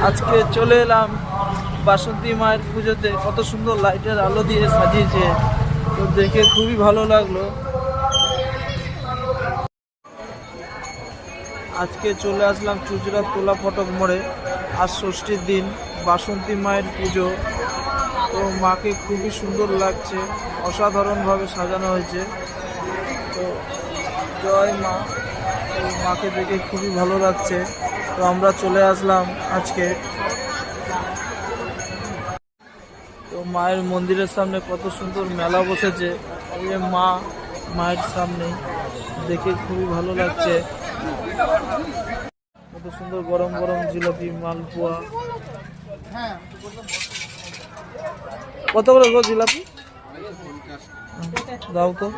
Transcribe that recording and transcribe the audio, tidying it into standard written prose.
আজকে চলে এলাম বাসন্তী মায়ের পুজোতে। কত সুন্দর লাইটের আলো দিয়ে সাজিয়েছে, তো দেখে খুবই ভালো লাগলো। আজকে চলে আসলাম চুচড়া তোলা ফটক মোড়ে। আজ ষষ্ঠীর দিন, বাসন্তী মায়ের পুজো। তো মাকে খুবই সুন্দর লাগছে, অসাধারণভাবে সাজানো হয়েছে। তো জয় মা। তো মাকে দেখে খুবই ভালো লাগছে। তো আমরা চলে আসলাম আজকে। তো মায়ের মন্দিরের সামনে কত সুন্দর মেলা বসেছে। এই যে মায়ের সামনে, দেখে খুবই ভালো লাগছে। কত সুন্দর গরম গরম জিলাপি, মালপোয়া। কত করে গো জিলাপি? দাও তো।